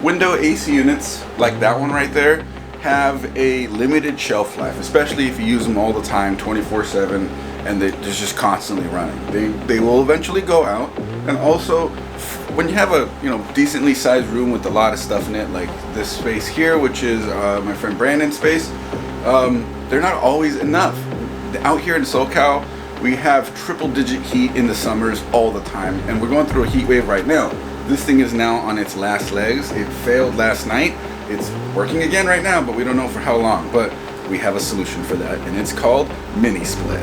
Window AC units, like that one right there, have a limited shelf life, especially if you use them all the time, 24/7, and they're just constantly running. They will eventually go out. And also, when you have a decently sized room with a lot of stuff in it, like this space here, which is my friend Brandon's space, they're not always enough. Out here in SoCal, we have triple-digit heat in the summers all the time, and we're going through a heat wave right now. This thing is now on its last legs. It failed last night. It's working again right now, but we don't know for how long. But we have a solution for that, and it's called mini split.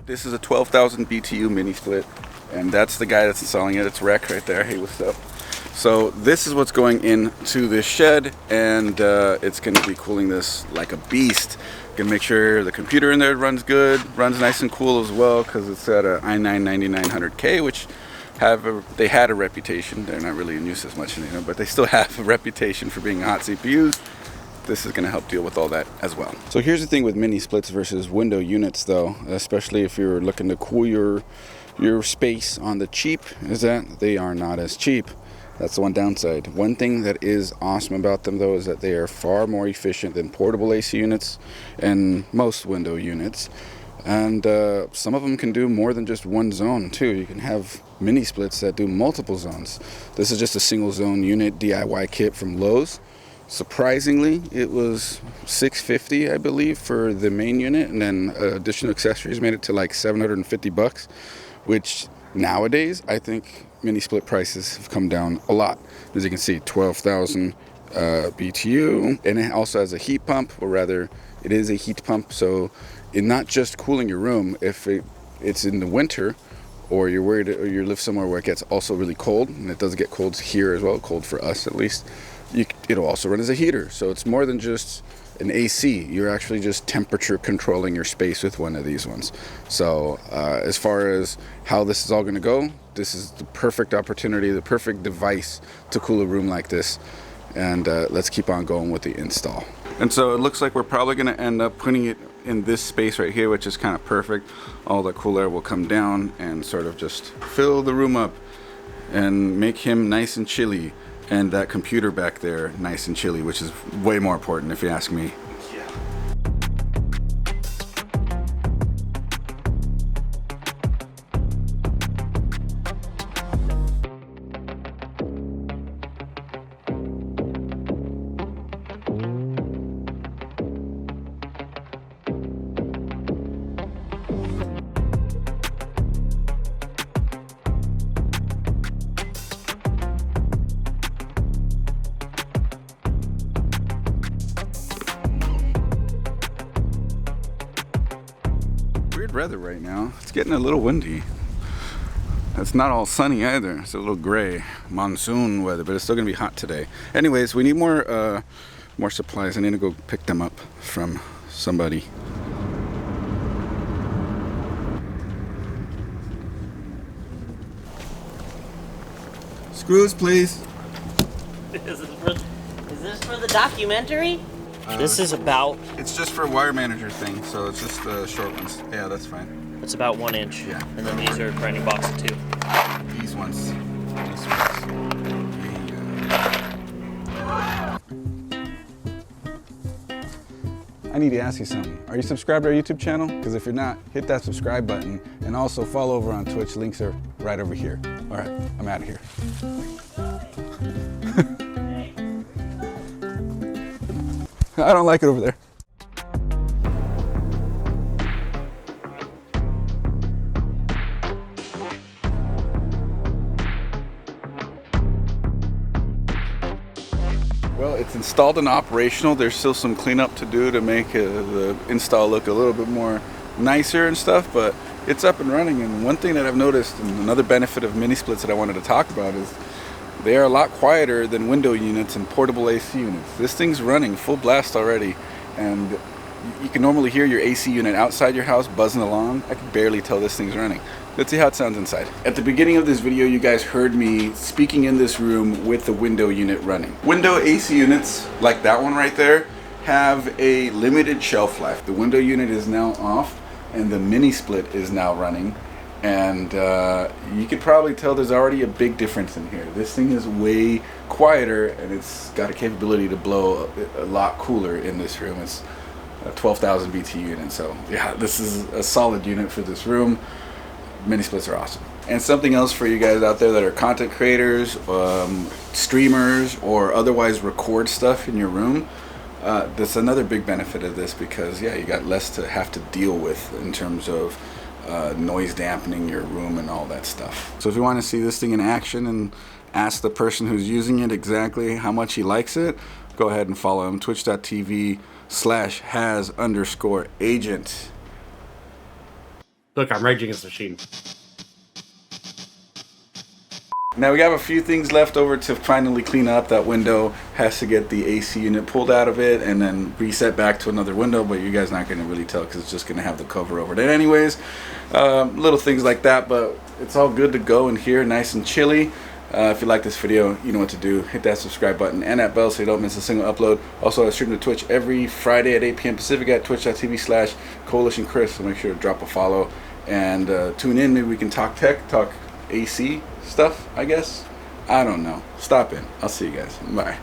This is a 12,000 BTU mini split, and that's the guy that's installing it. It's Rec right there. Hey, what's up? So this is what's going into this shed, and it's going to be cooling this like a beast. Gonna make sure the computer in there runs good, runs nice and cool as well, because it's at a i9-9900K, which they had a reputation. They're not really in use as much anymore, but they still have a reputation for being hot CPUs. This is going to help deal with all that as well. So here's the thing with mini splits versus window units though, especially if you're looking to cool your space on the cheap, is that they are not as cheap. That's the one downside. One thing that is awesome about them though is that they are far more efficient than portable AC units and most window units. And some of them can do more than just one zone too. You can have mini splits that do multiple zones. This is just a single zone unit DIY kit from Lowe's. Surprisingly, it was $650, I believe, for the main unit, and then additional accessories made it to like $750, which nowadays I think mini split prices have come down a lot. As you can see, 12,000 BTU, and it also has a heat pump, or rather, it is a heat pump. So, in not just cooling your room, if it's in the winter, or you're worried, or you live somewhere where it gets also really cold, and it does get cold here as well, cold for us at least. It'll also run as a heater, so it's more than just an AC. You're actually just temperature controlling your space with one of these ones. So as far as how this is all going to go, this is the perfect opportunity, the perfect device to cool a room like this. And let's keep on going with the install. And so it looks like we're probably going to end up putting it in this space right here, which is kind of perfect. All the cool air will come down and sort of just fill the room up and make him nice and chilly. And that computer back there nice and chilly, which is way more important if you ask me. Weather right now. It's getting a little windy. It's not all sunny either. It's a little gray monsoon weather, but it's still gonna be hot today. Anyways, we need more supplies. I need to go pick them up from somebody. Screws, please. Is this for the documentary? This is about... It's just for a wire manager thing, so it's just the short ones. Yeah, that's fine. It's about 1 inch. Yeah. And then these are grinding box of 2. These ones. I need to ask you something. Are you subscribed to our YouTube channel? Because if you're not, hit that subscribe button, and also follow over on Twitch. Links are right over here. All right, I'm out of here. I don't like it over there. Well, it's installed and operational. There's still some cleanup to do to make the install look a little bit more nicer and stuff, but it's up and running. And one thing that I've noticed, and another benefit of mini splits that I wanted to talk about, is they are a lot quieter than window units and portable AC units. This thing's running full blast already, and you can normally hear your AC unit outside your house buzzing along. I can barely tell this thing's running. Let's see how it sounds inside. At the beginning of this video, you guys heard me speaking in this room with the window unit running. Window AC units, like that one right there, have a limited shelf life. The window unit is now off and the mini split is now running. And you could probably tell there's already a big difference in here. This thing is way quieter and it's got a capability to blow a lot cooler in this room. It's a 12,000 BTU unit, so yeah, this is a solid unit for this room. Mini splits are awesome. And something else for you guys out there that are content creators, streamers, or otherwise record stuff in your room. That's another big benefit of this because yeah, you got less to have to deal with in terms of noise dampening your room and all that stuff. So if you want to see this thing in action and ask the person who's using it exactly how much he likes it, go ahead and follow him, twitch.tv/has_agent. Look, I'm raging against the machine. Now we have a few things left over to finally clean up. That window has to get the AC unit pulled out of it and then reset back to another window, but you guys not going to really tell because it's just going to have the cover over it anyways. Little things like that, but it's all good to go in here, nice and chilly. If you like this video, you know what to do. Hit that subscribe button and that bell so you don't miss a single upload. Also, I stream to Twitch every Friday at 8 p.m. Pacific at twitch.tv/coalitionchris, so make sure to drop a follow and tune in. Maybe we can talk tech, talk AC stuff, I guess. I don't know. Stop in. I'll see you guys. Bye.